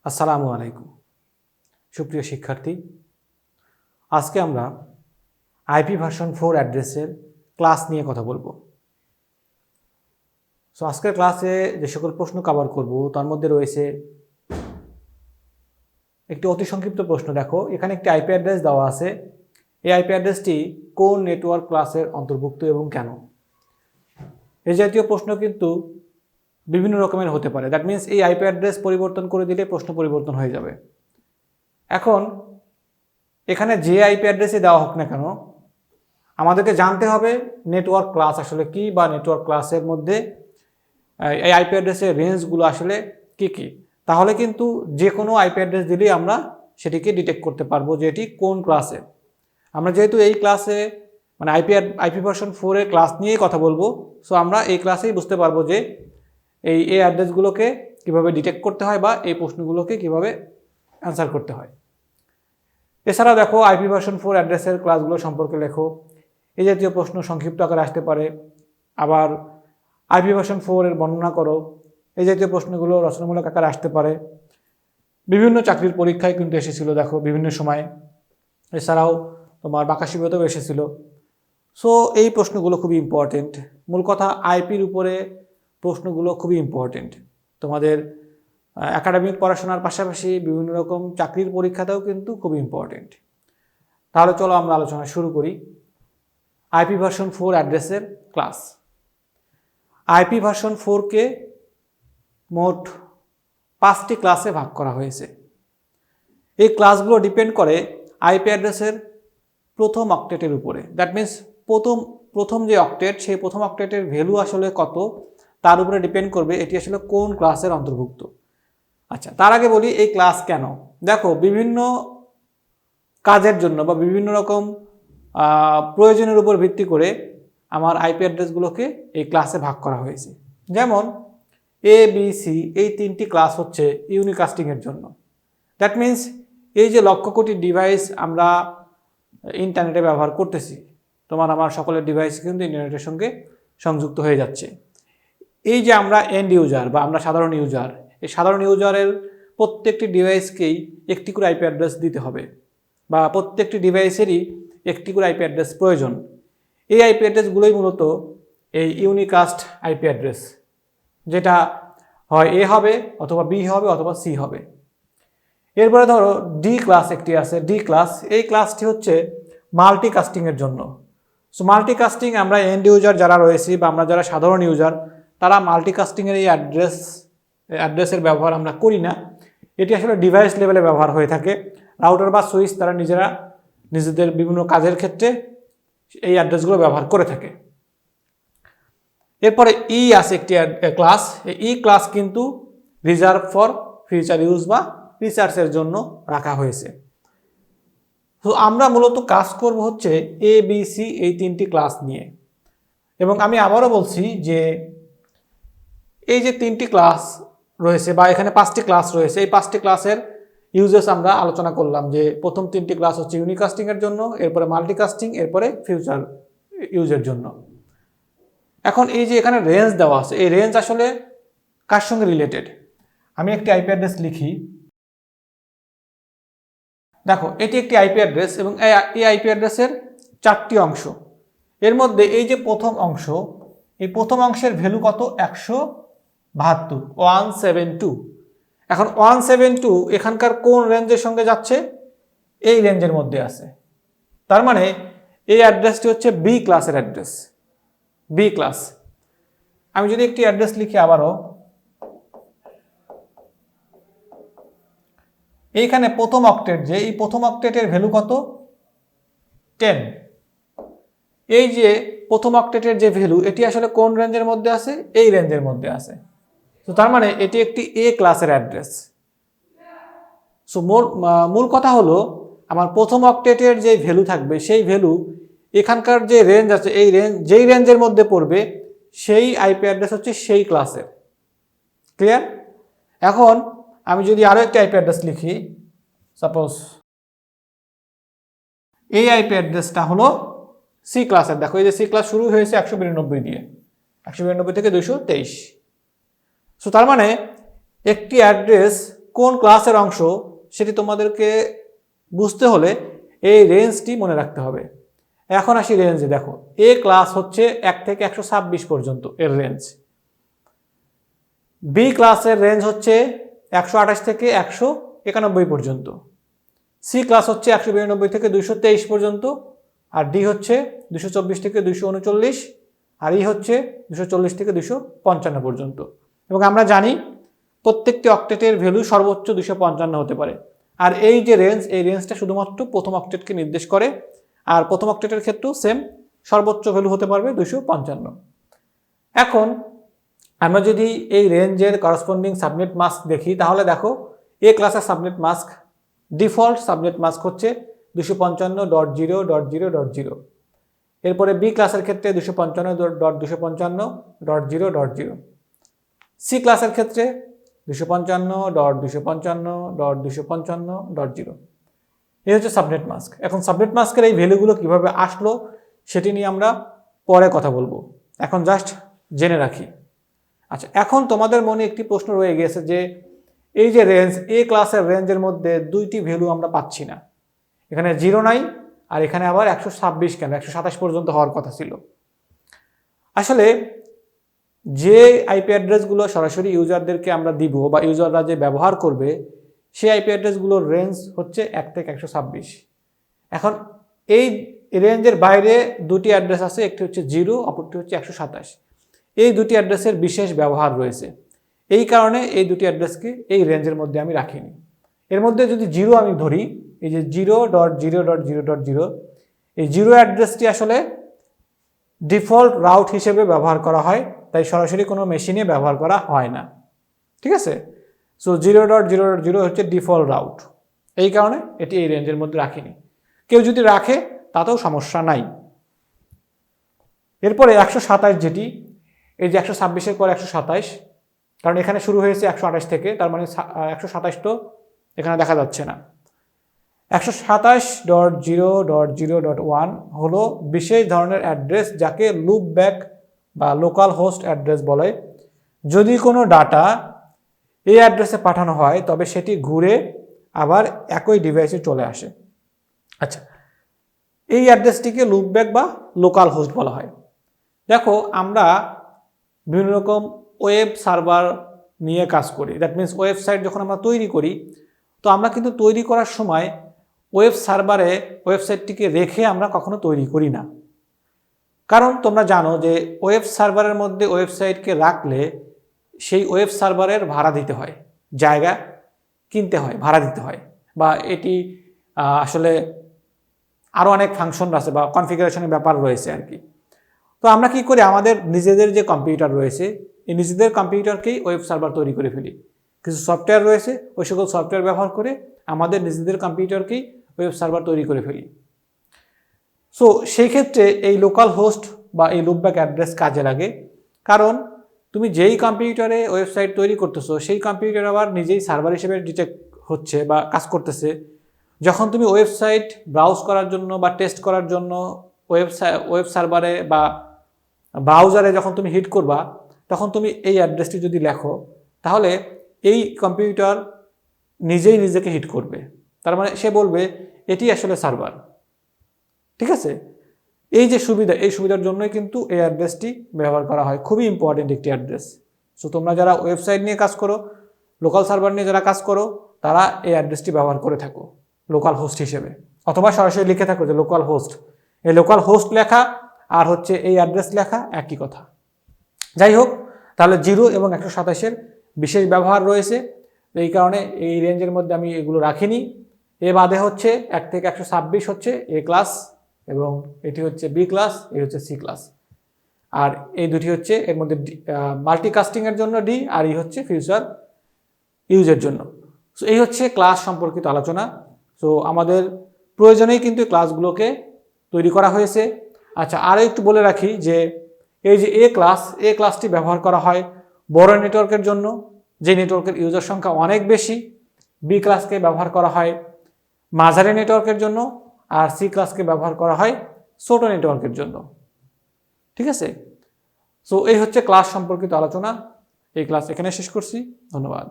আসসালামু আলাইকুম সুপ্রিয় শিক্ষার্থী, আজকে আমরা আইপি ভার্সন 4 অ্যাড্রেসের ক্লাস নিয়ে কথা বলবো। আজকের ক্লাসে যে সকল প্রশ্ন কভার করব তার মধ্যে রয়েছে একটি অতি সংক্ষিপ্ত প্রশ্ন। দেখো, এখানে একটি আইপি অ্যাড্রেস দেওয়া আছে। এই আইপি অ্যাড্রেসটি কোন নেটওয়ার্ক ক্লাসের অন্তর্ভুক্ত এবং কেন? এই জাতীয় প্রশ্ন কিন্তু বিভিন্ন রকমের হতে পারে। দ্যাট মিনস এই আইপি অ্যাড্রেস পরিবর্তন করে দিলে প্রশ্ন পরিবর্তন হয়ে যাবে। এখন এখানে যে আইপি অ্যাড্রেসে দেওয়া হোক না কেন, আমাদেরকে জানতে হবে নেটওয়ার্ক ক্লাস আসলে কি, বা নেটওয়ার্ক ক্লাসের মধ্যে এই আইপি অ্যাড্রেসের রেঞ্জগুলো আসলে কি কি। তাহলে কিন্তু যে কোনো আইপি অ্যাড্রেস দিলেই আমরা সেটিকে ডিটেক্ট করতে পারবো যে এটি কোন ক্লাসে। আমরা যেহেতু এই ক্লাসে মানে আইপি ভার্সন 4 এর ক্লাস নিয়েই কথা বলবো, সো আমরা এই ক্লাসেই বুঝতে পারবো যে এই অ্যাড্রেসগুলোকে কীভাবে ডিটেক্ট করতে হয় বা এই প্রশ্নগুলোকে কীভাবে অ্যান্সার করতে হয়। এছাড়াও দেখো, আইপি ভার্সন 4 অ্যাড্রেসের ক্লাসগুলো সম্পর্কে লেখো, এই জাতীয় প্রশ্ন সংক্ষিপ্ত আকারে আসতে পারে। আবার আইপি ভার্সন 4 এর বর্ণনা করো, এই জাতীয় প্রশ্নগুলো রচনামূলক আকারে আসতে পারে। বিভিন্ন চাকরির পরীক্ষায় কিন্তু এসেছিল, দেখো, বিভিন্ন সময়ে। এছাড়াও তোমার বাকাশিবেতেও এসেছিল। সো এই প্রশ্নগুলো খুবই ইম্পর্টেন্ট। মূল কথা, আইপির উপরে প্রশ্নগুলো খুবই ইম্পর্টেন্ট। তোমাদের একাডেমিক পড়াশোনার পাশাপাশি বিভিন্ন রকম চাকরির পরীক্ষাতেও কিন্তু খুবই ইম্পর্টেন্ট। তাহলে চলো আমরা আলোচনা শুরু করি। আইপি ভার্সন 4 অ্যাড্রেসের ক্লাস। আইপি ভার্সন 4কে মোট 5টি ক্লাসে ভাগ করা হয়েছে। এই ক্লাসগুলো ডিপেন্ড করে আইপি অ্যাড্রেসের প্রথম অক্টেটের উপরে। দ্যাট মিনস প্রথম যে অক্টেট, সেই প্রথম অক্টেটের ভ্যালু আসলে কত তার উপরে ডিপেন্ড করবে এটি আসলে কোন ক্লাসের অন্তর্ভুক্ত। আচ্ছা, তার আগে বলি এই ক্লাস কেন। দেখো, বিভিন্ন কাজের জন্য বা বিভিন্ন রকম প্রয়োজনের উপর ভিত্তি করে আমার আইপি অ্যাড্রেসগুলোকে এই ক্লাসে ভাগ করা হয়েছে। যেমন এ বি সি, এই 3টি ক্লাস হচ্ছে ইউনিকাস্টিংয়ের জন্য। দ্যাট মিনস এই যে লক্ষ কোটি ডিভাইস আমরা ইন্টারনেটে ব্যবহার করতেছি, তোমার আমার সকলের ডিভাইস কিন্তু ইন্টারনেটের সঙ্গে সংযুক্ত হয়ে যাচ্ছে। এই যে আমরা এন্ড ইউজার বা আমরা সাধারণ ইউজার, এই সাধারণ ইউজারের প্রত্যেকটি ডিভাইসকেই একটি করে আইপি অ্যাড্রেস দিতে হবে, বা প্রত্যেকটি ডিভাইসেরই একটি করে আইপি অ্যাড্রেস প্রয়োজন। এই আইপি অ্যাড্রেসগুলোই মূলত এই ইউনিকাস্ট আইপি অ্যাড্রেস, যেটা হয় এ হবে অথবা বি হবে অথবা সি হবে। এরপরে ধরো ডি ক্লাস একটি আছে। ডি ক্লাস, এই ক্লাসটি হচ্ছে মাল্টিকাস্টিংয়ের জন্য। সো মাল্টিকাস্টিং, আমরা এন্ড ইউজার যারা রয়েছি বা আমরা যারা সাধারণ ইউজার, তারা মাল্টিকাস্টিংয়ের এই অ্যাড্রেসের ব্যবহার আমরা করি না। এটি আসলে ডিভাইস লেভেলে ব্যবহার হয়ে থাকে। রাউটার বা সুইচ তারা নিজেদের বিভিন্ন কাজের ক্ষেত্রে এই অ্যাড্রেসগুলো ব্যবহার করে থাকে। এরপরে ই আছে একটি ক্লাস। ই ক্লাস কিন্তু রিজার্ভ ফর ফিউচার ইউজ বা রিসার্চের জন্য রাখা হয়েছে। তো আমরা মূলত কাজ করব হচ্ছে এ বি সি এই 3টি ক্লাস নিয়ে। এবং আমি আবারও বলছি যে এই যে 3টি ক্লাস রয়েছে বা এখানে 5টি ক্লাস রয়েছে, এই 5টি ক্লাসের ইউজেস আমরা আলোচনা করলাম যে প্রথম 3টি ক্লাস হচ্ছে ইউনিকাস্টিংয়ের জন্য, এরপরে মাল্টিকাস্টিং, এরপরে ফিউচার ইউজের জন্য। এখন এই যে এখানে রেঞ্জ দেওয়া আছে, এই রেঞ্জ আসলে কার সঙ্গে রিলেটেড? আমি একটি আইপি অ্যাড্রেস লিখি। দেখো, এটি একটি আইপি অ্যাড্রেস এবং এই আইপি অ্যাড্রেসের 4টি অংশ। এর মধ্যে এই যে প্রথম অংশ, এই প্রথম অংশের ভ্যালু কত? 172। এখন 172 এখানকার কোন রেঞ্জের সঙ্গে যাচ্ছে? এই রেঞ্জের মধ্যে আছে। তার মানে এই অ্যাড্রেসটি হচ্ছে বি ক্লাসের অ্যাড্রেস। B class. আমি যদি একটি অ্যাড্রেস লিখি আবারও, এইখানে প্রথম অক্টেট, যে এই প্রথম অক্টেটের ভ্যালু কত? 10। এই যে প্রথম অক্টেটের যে ভ্যালু, এটি আসলে কোন রেঞ্জের মধ্যে আছে? এই রেঞ্জের মধ্যে আছে। তো তার মানে এটি একটি এ ক্লাসের অ্যাড্রেস। সো মূল কথা হলো, আমার প্রথম অক্টেটের যে ভ্যালু থাকবে সেই ভ্যালু এখানকার যে রেঞ্জ আছে, এই যেই রেঞ্জের মধ্যে পড়বে সেই আইপি অ্যাড্রেস হচ্ছে সেই ক্লাসের। ক্লিয়ার? এখন আমি যদি আরও একটি আইপি অ্যাড্রেস লিখি, সাপোজ এই আইপি অ্যাড্রেসটা হলো সি ক্লাসের। দেখো, এই যে সি ক্লাস শুরু হয়েছে 192 দিয়ে, 192 থেকে 223। সো তার মানে একটি অ্যাড্রেস কোন ক্লাসের অংশ সেটি তোমাদেরকে বুঝতে হলে এই রেঞ্জটি মনে রাখতে হবে। এখন আসি রেঞ্জে। দেখো এ ক্লাস হচ্ছে 1 থেকে 126 পর্যন্ত এর রেঞ্জ। বি ক্লাসের রেঞ্জ হচ্ছে 128 থেকে 191 পর্যন্ত। সি ক্লাস হচ্ছে 192 থেকে 223 পর্যন্ত। আর ডি হচ্ছে 224 থেকে 239। আর ই হচ্ছে 240 থেকে 255 পর্যন্ত। এবং আমরা জানি প্রত্যেকটি অক্টেটের ভ্যালু সর্বোচ্চ 255 হতে পারে। আর এই যে রেঞ্জ, এই রেঞ্জটা শুধুমাত্র প্রথম অক্টেটকে নির্দেশ করে। আর প্রথম অক্টেটের ক্ষেত্রেও সেম, সর্বোচ্চ ভ্যালু হতে পারবে 255। এখন আমরা যদি এই রেঞ্জের করসপন্ডিং সাবনেট মাস্ক দেখি, তাহলে দেখো এ ক্লাসের subnet mask default subnet mask হচ্ছে 255.0.0.0। এরপরে বি ক্লাসের ক্ষেত্রে 255.255.0.0.0। সি ক্লাসের ক্ষেত্রে 255.255.255.0। এই হচ্ছে সাবনেট মাস্ক। এখন সাবনেট মাস্কের এই ভ্যালুগুলো কিভাবে আসলো সেটি নিয়ে আমরা পরে কথা বলবো, এখন জাস্ট জেনে রাখি। আচ্ছা, এখন তোমাদের মনে একটি প্রশ্ন রয়ে গেছে যে এই যে রেঞ্জ, এ ক্লাসের রেঞ্জের মধ্যে দুইটি ভ্যালু আমরা পাচ্ছি না, এখানে 0 নাই আর এখানে আবার 126 কেন, 127 পর্যন্ত হওয়ার কথা ছিল। আসলে যে আইপি অ্যাড্রেসগুলো সরাসরি ইউজারদেরকে আমরা দিব বা ইউজাররা যে ব্যবহার করবে, সেই আইপি অ্যাড্রেসগুলোর রেঞ্জ হচ্ছে 1 থেকে 126। এখন এই রেঞ্জের বাইরে দুটি অ্যাড্রেস আছে, একটি হচ্ছে 0, অপরটি হচ্ছে 127। এই দুটি অ্যাড্রেসের বিশেষ ব্যবহার রয়েছে, এই কারণে এই দুটি অ্যাড্রেসকে এই রেঞ্জের মধ্যে আমি রাখিনি। এর মধ্যে যদি 0 আমি ধরি, এই যে 0.0.0.0, এই 0 অ্যাড্রেসটি আসলে ডিফল্ট রাউট হিসেবে ব্যবহার করা হয়, তাই সরাসরি কোনো মেশিনে ব্যবহার করা হয় না। ঠিক আছে? সো 0.0.0 হচ্ছে ডিফল্ট রাউট, এই কারণে এটি এই রেঞ্জের মধ্যে রাখিনি। কেউ যদি রাখে তাতেও সমস্যা নাই। এরপরে 127 যেটি, এই যে 126-এর পর 127, কারণ এখানে শুরু হয়েছে 128 থেকে, তার মানে 127 তো এখানে দেখা যাচ্ছে না। 127.0.0.1 হলো বিশেষ ধরনের অ্যাড্রেস যাকে লুপ ব্যাক বা লোকাল হোস্ট অ্যাড্রেস বলে। যদি কোনো ডাটা এই অ্যাড্রেসে পাঠানো হয় তবে সেটি ঘুরে আবার একই ডিভাইসে চলে আসে। আচ্ছা, এই অ্যাড্রেসটিকে লুপ ব্যাক বা লোকাল হোস্ট বলা হয়। দেখো আমরা বিভিন্ন রকম ওয়েব সার্ভার নিয়ে কাজ করি, দ্যাট মিনস ওয়েবসাইট যখন আমরা তৈরি করি, তো আমরা কিন্তু তৈরি করার সময় ওয়েব সার্ভারে ওয়েবসাইটটিকে রেখে আমরা কখনো তৈরি করি না। কারণ তোমরা জানো যে ওয়েব সার্ভারের মধ্যে ওয়েবসাইটকে রাখলে সেই ওয়েব সার্ভারের ভাড়া দিতে হয়, জায়গা কিনতে হয়, ভাড়া দিতে হয়, বা এটি আসলে আরও অনেক ফাংশন আছে বা কনফিগারেশনের ব্যাপার রয়েছে আর কি। তো আমরা কি করি, আমাদের নিজেদের যে কম্পিউটার রয়েছে, এই নিজেদের কম্পিউটারকেই ওয়েব সার্ভার তৈরি করে ফেলি। কিছু সফটওয়্যার রয়েছে, ওই সকল সফটওয়্যার ব্যবহার করে আমাদের নিজেদের কম্পিউটারকেই ওয়েব সার্ভার তৈরি করে ফেলি। সো সেই ক্ষেত্রে এই লোকাল হোস্ট বা এই লুপব্যাক অ্যাড্রেস কাজে লাগে, কারণ তুমি যেই কম্পিউটারে ওয়েবসাইট তৈরি করতেছো সেই কম্পিউটার আবার নিজেই সার্ভার হিসেবে ডিটেক্ট হচ্ছে বা কাজ করতেছে। যখন তুমি ওয়েবসাইট ব্রাউজ করার জন্য বা টেস্ট করার জন্য ওয়েব সার্ভারে বা ব্রাউজারে যখন তুমি হিট করবা, তখন তুমি এই অ্যাড্রেসটি যদি লেখো, তাহলে এই কম্পিউটার নিজেই নিজেকে হিট করবে। তার মানে সে বলবে এটি আসলে সার্ভার। ঠিক আছে? এই যে সুবিধা, এই সুবিধার জন্যই কিন্তু এই অ্যাড্রেসটি ব্যবহার করা হয়। খুবই ইম্পর্টেন্ট একটি অ্যাড্রেস। সো তোমরা যারা ওয়েবসাইট নিয়ে কাজ করো, লোকাল সার্ভার নিয়ে যারা কাজ করো, তারা এই অ্যাড্রেসটি ব্যবহার করে থাকো লোকাল হোস্ট হিসেবে, অথবা সরাসরি লিখে থাকো যে লোকাল হোস্ট। এই লোকাল হোস্ট লেখা আর হচ্ছে এই অ্যাড্রেস লেখা একই কথা। যাই হোক, তাহলে 0 এবং 127-এর বিশেষ ব্যবহার রয়েছে, এই কারণে এই রেঞ্জের মধ্যে আমি এগুলো রাখিনি। এ বাদে হচ্ছে 1 থেকে 126 হচ্ছে এ ক্লাস, এবং এটি হচ্ছে বি ক্লাস, এই হচ্ছে সি ক্লাস। আর এই দুটি হচ্ছে এর মধ্যে মাল্টিকাস্টিংয়ের জন্য ডি, আর এই হচ্ছে ফিউচার ইউজের জন্য। সো এই হচ্ছে ক্লাস সম্পর্কিত আলোচনা। সো আমাদের প্রয়োজনেই কিন্তু ক্লাসগুলোকে তৈরি করা হয়েছে। আচ্ছা, আরও একটু বলে রাখি যে এই যে এ ক্লাসটি ব্যবহার করা হয় বড় নেটওয়ার্কের জন্য, যে নেটওয়ার্কের ইউজার সংখ্যা অনেক বেশি। বি ক্লাসকে ব্যবহার করা হয় মাঝারি নেটওয়ার্কের জন্য, আর সি ক্লাসকে ব্যবহার করা হয় ছোট নেটওয়ার্কের জন্য। ঠিক আছে? সো এই হচ্ছে ক্লাস সম্পর্কিত আলোচনা। এই ক্লাস এখানে শেষ করছি। ধন্যবাদ।